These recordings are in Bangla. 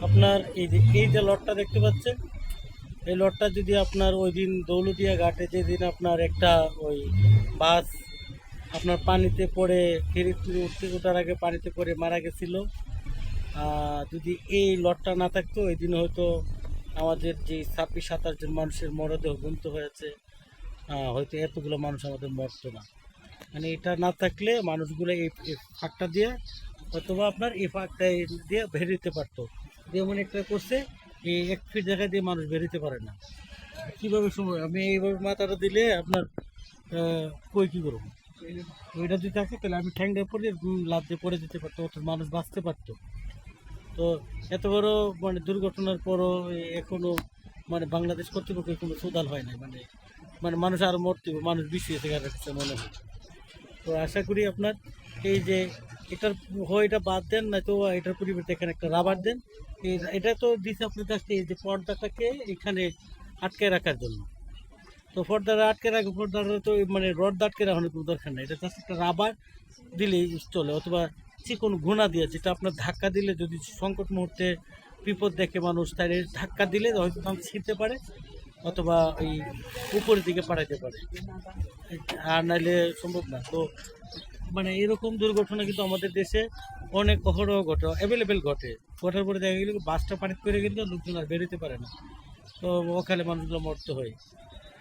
আপনার এই যে লটটা দেখতে পাচ্ছেন, এই লটটা যদি আপনার ওই দিন দৌলতদিয়া ঘাটে যেদিন আপনার একটা ওই বাস আপনার পানিতে পড়ে ফেরি ওঠার আগে পানিতে পড়ে মারা গেছিল, যদি এই লটটা না থাকতো ওই দিন হয়তো আমাদের যে 26-27 জন মানুষের মরদেহ গুনতে হয়েছে, হয়তো এতগুলো মানুষ আমাদের মরতো না। মানে এটা না থাকলে মানুষগুলো এই ফাঁকটা দিয়ে অথবা আপনার এই ফাঁকটা দিয়ে বেরোতে পারতো। যেমন একটা করছে, এই 1 ফিট জায়গা দিয়ে মানুষ বেরোতে পারে না। কীভাবে সম্ভব? আমি এইভাবে মাথাটা দিলে আপনার কই কী করবো? ওইটা যদি থাকে তাহলে আমি ঠ্যাংটা পড়ে লাফ দিয়ে পড়ে যেতে পারতো, অত মানুষ বাঁচতে পারতো। তো এত বড় মানে দুর্ঘটনার পরও এখনো মানে বাংলাদেশ কর্তৃপক্ষ কোনো সুদাল হয় নাই। মানে মানে মানুষ আরও মরতে, মানুষ বেশি হয়েছে কাছে মনে হয়। তো আশা করি আপনার এই যে এটার হয় এটা বাদ দেন, না তো এটার পরিবর্তে এখানে একটা রাবার দেন। এটা তো দিচ্ছে আপনার কাছে এই যে পর্দাটাকে এখানে আটকে রাখার জন্য। তো পর্দাটা আটকে রাখবে, পর্দাটা তো মানে রড আটকে রাখানোর কোনো দরকার নেই, এটা জাস্ট একটা রাবার দিলেই চলে, অথবা চিকন ঘুণা দিয়ে, যেটা আপনার ধাক্কা দিলে যদি সংকট মুহূর্তে বিপদ দেখে মানুষ, তাহলে ধাক্কা দিলে হয়তো তখন ছিঁড়তে পারে অথবা এই উপরের দিকে পাঠাইতে পারে, আর নাইলে সম্ভব না। তো মানে এরকম দুর্ঘটনা কিন্তু আমাদের দেশে অনেক অহরহ ঘটে, অ্যাভেলেবেল ঘটে। ঘটার পরে দেখা গেল বাসটা পানিতে করে কিন্তু লোকজন আর বেরোতে পারে না। তো ওখানে মানুষগুলো মরতে হয়।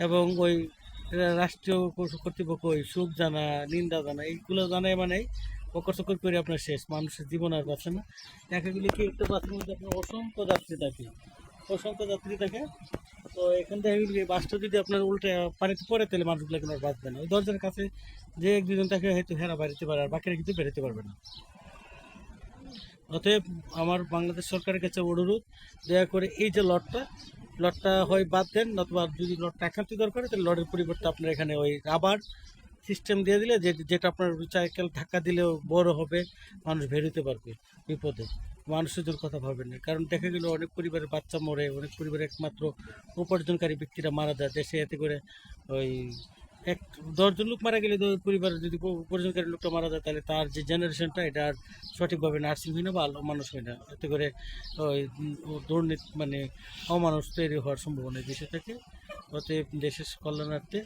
এবং ওই রাষ্ট্রীয় কর্তৃপক্ষ ওই শোক জানা, নিন্দা জানা, এইগুলো জানায় মানে বকর সকর করে আপনার শেষ, মানুষের জীবন আর বাঁচে না। দেখা গেলে কি একটা বাসের মধ্যে আপনার অসংখ্য যাত্রী থাকে, অসংখ্য যাত্রী থাকে। তো এখান থেকে এই বাসটা যদি আপনার উল্টে পানিতে পড়ে তাহলে মানুষগুলো কোনো আর বাঁচবে না। ওই দরজার কাছে যে 1-2 জন তাকে হয়তো হেরা বেরোতে পারে, আর বাকিরা কিন্তু বেরোতে পারবে না। অতএব আমার বাংলাদেশ সরকারের কাছে অনুরোধ, দয়া করে এই যে লটটা হয় বাদ দেন, অথবা যদি লটটা একান্ত দরকার হয় তাহলে লটের পরিবর্তে আপনার এখানে ওই রাবার সিস্টেম দিয়ে দিলে, যেটা আপনার সাইকেল ধাক্কা দিলেও বড় হবে, মানুষ বেরোতে পারবে বিপদে। মানুষের দূর কথা ভাবেন না, কারণ দেখা গেল অনেক পরিবারের বাচ্চা মরে, অনেক পরিবারের একমাত্র উপার্জনকারী ব্যক্তিরা মারা যায় দেশে, এতে করে ওই এক 10 জন লোক মারা গেলে পরিবারের যদি উপার্জনকারী লোকটা মারা যায়, তাহলে তার যে জেনারেশনটা এটা আর সঠিকভাবে নার্সিং হয় না বা মানুষ হয় না, এতে করে ওই দুর্নীতি মানে অমানুষ তৈরি হওয়ার সম্ভাবনা বেশি থাকে। অতএব দেশের কল্যাণার্থে,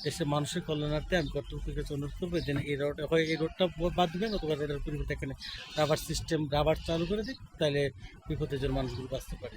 দেশের মানুষের কল্যাণার্থে আমি কর্তৃপক্ষের কাছে অনুরোধ করবো যে এই রোড হয়, এই রোডটা বাদ দেবেন, অথবা রোডের পরিবর্তে এখানে রাবার চালু করে দিন, তাহলে বিপদের জন্য মানুষগুলো বাঁচতে পারে।